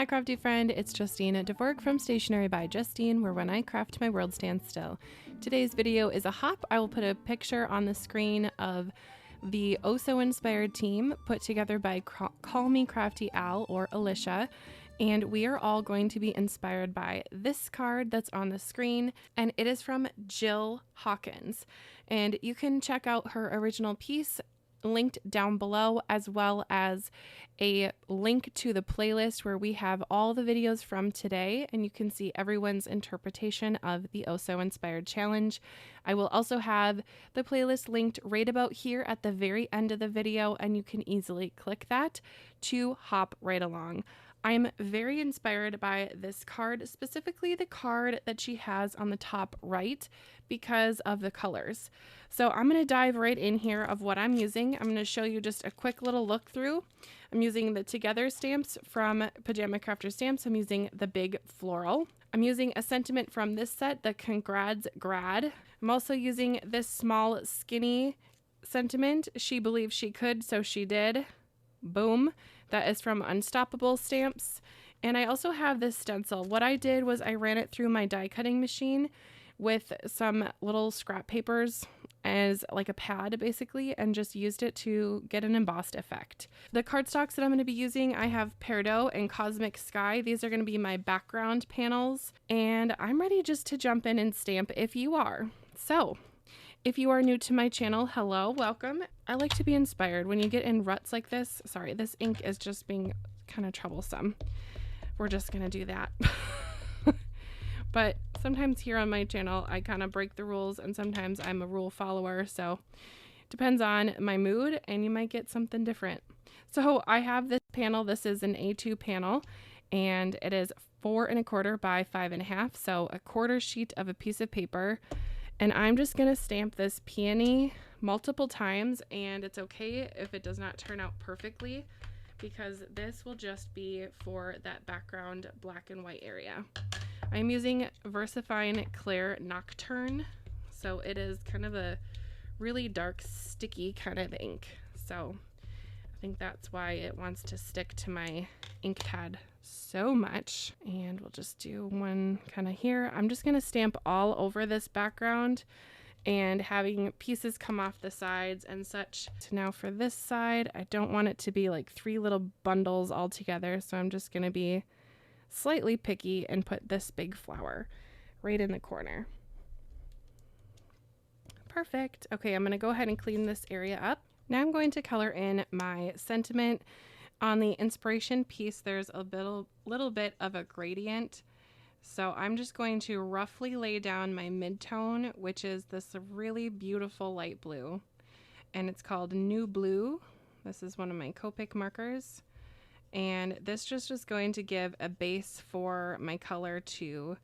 Hi crafty friend, it's Justine Dvorak from Stationery by Justine, where when I craft my world stands still. Today's video is a hop. I will put a picture on the screen of the Oh So Inspired team put together by Call Me Crafty Al or Alicia, and we are all going to be inspired by this card that's on the screen, and it is from Jill Hawkins. And you can check out her original piece linked down below, as well as a link to the playlist where we have all the videos from today, and you can see everyone's interpretation of the Oh So Inspired challenge. I will also have the playlist linked right about here at the very end of the video, and you can easily click that to hop right along. I'm very inspired by this card, specifically the card that she has on the top right, because of the colors. So I'm going to dive right in here of what I'm using. I'm going to show you just a quick little look through. I'm using the Together stamps from Pajama Crafter Stamps. I'm using the big floral. I'm using a sentiment from this set, the Congrats Grad. I'm also using this small skinny sentiment, She Believed She Could, So She Did. Boom. That is from Unstoppable Stamps. And I also have this stencil. What I did was I ran it through my die cutting machine with some little scrap papers as like a pad basically, and just used it to get an embossed effect. The cardstocks that I'm going to be using, I have Peridot and Cosmic Sky. These are going to be my background panels, and I'm ready just to jump in and stamp if you are. So if you are new to my channel, hello, welcome. I like to be inspired when you get in ruts like this. Sorry, this ink is just being kind of troublesome. We're just gonna do that. But sometimes here on my channel, I kind of break the rules, and sometimes I'm a rule follower. So depends on my mood, and you might get something different. So I have this panel. This is an A2 panel, and it is 4 1/4 by 5 1/2. So a quarter sheet of a piece of paper. And I'm just going to stamp this peony multiple times, and it's okay if it does not turn out perfectly, because this will just be for that background black and white area. I'm using VersaFine Claire Nocturne, so it is kind of a really dark, sticky kind of ink. So I think that's why it wants to stick to my ink pad so much. And we'll just do one kind of here. I'm just going to stamp all over this background and having pieces come off the sides and such. So now for this side, I don't want it to be like 3 little bundles all together, so I'm just going to be slightly picky and put this big flower right in the corner. Perfect. Okay, I'm going to go ahead and clean this area up. Now I'm going to color in my sentiment. On the inspiration piece, there's a little bit of a gradient. So I'm just going to roughly lay down my mid-tone, which is this really beautiful light blue. And it's called New Blue. This is one of my Copic markers. And this just is going to give a base for my color to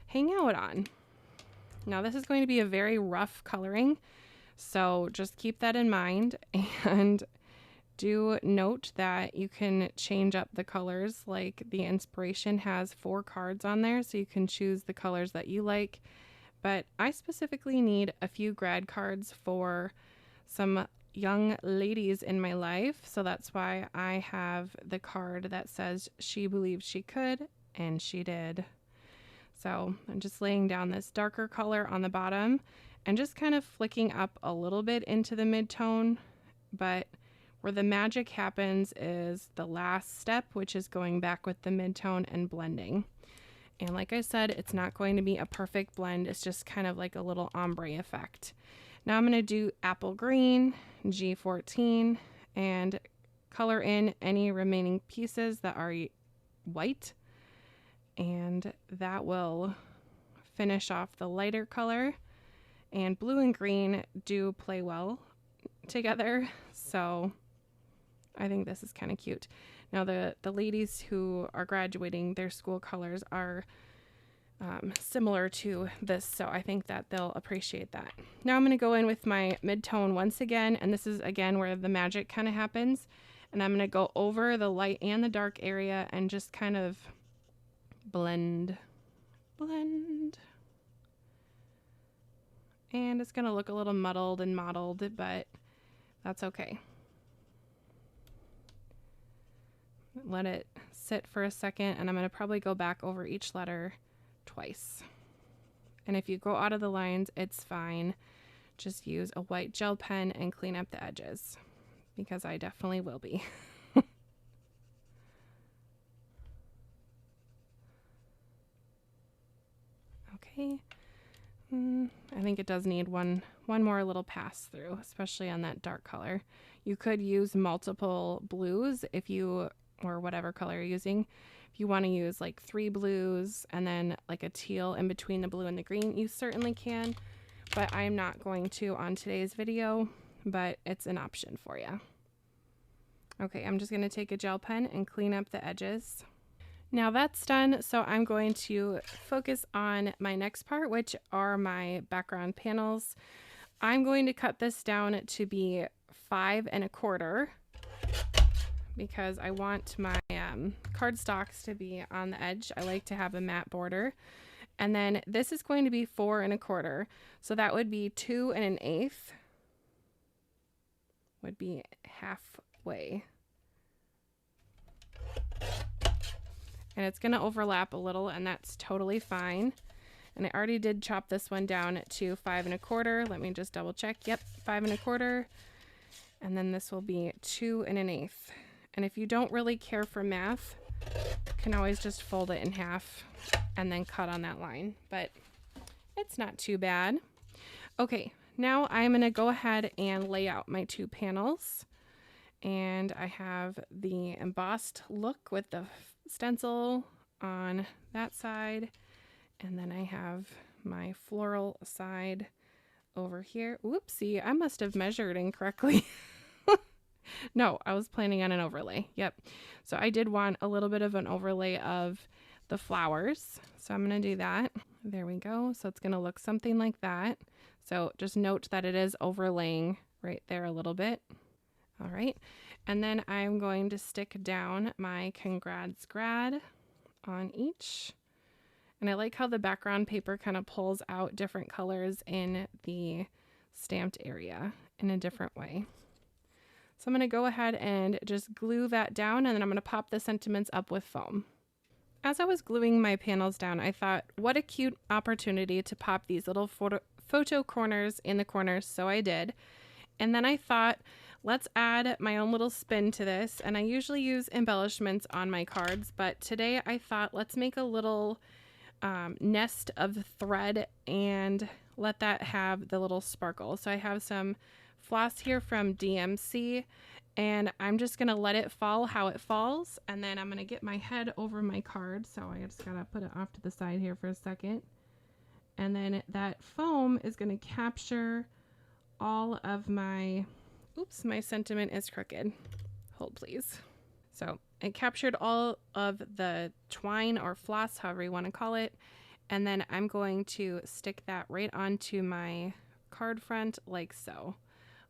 hang out on. Now this is going to be a very rough coloring, so just keep that in mind, and do note that you can change up the colors. Like the inspiration has 4 cards on there, so you can choose the colors that you like. But I specifically need a few grad cards for some young ladies in my life, so that's why I have the card that says She Believed She Could, and she did. So I'm just laying down this darker color on the bottom and just kind of flicking up a little bit into the mid-tone, but where the magic happens is the last step, which is going back with the mid-tone and blending. And like I said, it's not going to be a perfect blend. It's just kind of like a little ombre effect. Now I'm going to do apple green, G14, and color in any remaining pieces that are white. And that will finish off the lighter color. And blue and green do play well together, so I think this is kind of cute. Now the ladies who are graduating, their school colors are similar to this, so I think that they'll appreciate that. Now I'm going to go in with my mid-tone once again, and this is again where the magic kind of happens, and I'm going to go over the light and the dark area and just kind of blend. And it's going to look a little muddled and mottled, but that's okay. Let it sit for a second, and I'm going to probably go back over each letter twice. And if you go out of the lines, it's fine. Just use a white gel pen and clean up the edges, because I definitely will be. Okay. I think it does need one more little pass through, especially on that dark color. You could use multiple blues if you, or whatever color you're using. If you want to use like 3 blues and then like a teal in between the blue and the green, you certainly can, but I'm not going to on today's video, but it's an option for you. Okay, I'm just going to take a gel pen and clean up the edges. Now that's done, so I'm going to focus on my next part, which are my background panels. I'm going to cut this down to be 5 1/4 because I want my cardstocks to be on the edge. I like to have a matte border. And then this is going to be 4 1/4, so that would be 2 1/8 would be halfway. And it's going to overlap a little, and that's totally fine. And I already did chop this one down to 5 1/4. Let me just double check. Yep, 5 1/4. And then this will be 2 1/8. And if you don't really care for math, you can always just fold it in half and then cut on that line. But it's not too bad. Okay, now I'm going to go ahead and lay out my 2 panels. And I have the embossed look with the stencil on that side, and then I have my floral side over here. Whoopsie, I must have measured incorrectly. No, I was planning on an overlay. Yep. So I did want a little bit of an overlay of the flowers, so I'm going to do that. There we go. So it's going to look something like that. So just note that it is overlaying right there a little bit. All right, and then I'm going to stick down my Congrats Grad on each. And I like how the background paper kind of pulls out different colors in the stamped area in a different way. So I'm going to go ahead and just glue that down, and then I'm going to pop the sentiments up with foam. As I was gluing my panels down, I thought, what a cute opportunity to pop these little photo corners in the corners, so I did. And then I thought, let's add my own little spin to this, and I usually use embellishments on my cards, but today I thought let's make a little nest of thread and let that have the little sparkle. So I have some floss here from DMC, and I'm just going to let it fall how it falls, and then I'm going to get my head over my card, so I just got to put it off to the side here for a second, and then that foam is going to capture all of my... Oops, my sentiment is crooked. Hold, please. So it captured all of the twine or floss, however you want to call it. And then I'm going to stick that right onto my card front like so.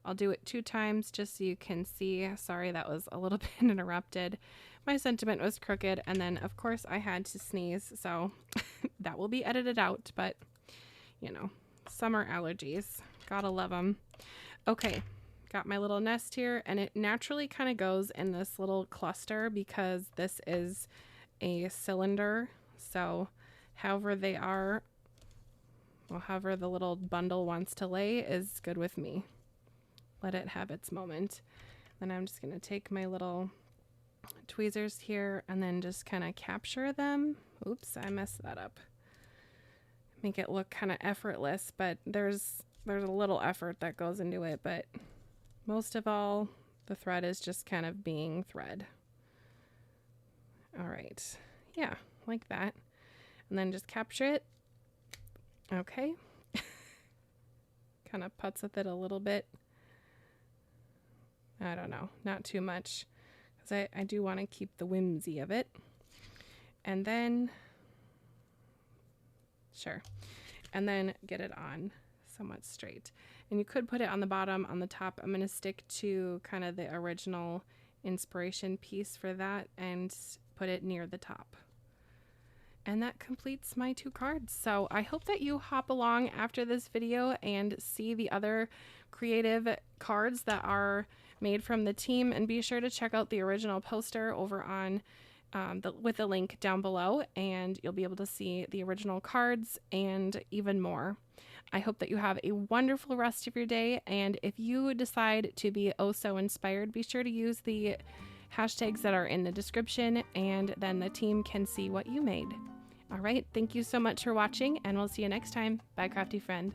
I'll do it 2 times just so you can see. Sorry, that was a little bit interrupted. My sentiment was crooked. And then, of course, I had to sneeze. So that will be edited out. But, you know, summer allergies. Gotta love them. Okay. Got my little nest here, and it naturally kind of goes in this little cluster because this is a cylinder. So however they are, well, however the little bundle wants to lay is good with me. Let it have its moment. Then I'm just going to take my little tweezers here and then just kind of capture them. Oops, I messed that up. Make it look kind of effortless, but there's a little effort that goes into it, but most of all, the thread is just kind of being thread. All right. Yeah, like that. And then just capture it. Okay. Kind of putz with it a little bit. I don't know, not too much, because I do want to keep the whimsy of it. And then, sure. And then get it on somewhat straight. And you could put it on the bottom, on the top. I'm going to stick to kind of the original inspiration piece for that and put it near the top. And that completes my 2 cards. So I hope that you hop along after this video and see the other creative cards that are made from the team, and be sure to check out the original poster over on with the link down below, and you'll be able to see the original cards and even more. I hope that you have a wonderful rest of your day, and if you decide to be oh so inspired, be sure to use the hashtags that are in the description, and then the team can see what you made. All right, thank you so much for watching, and we'll see you next time. Bye, crafty friend.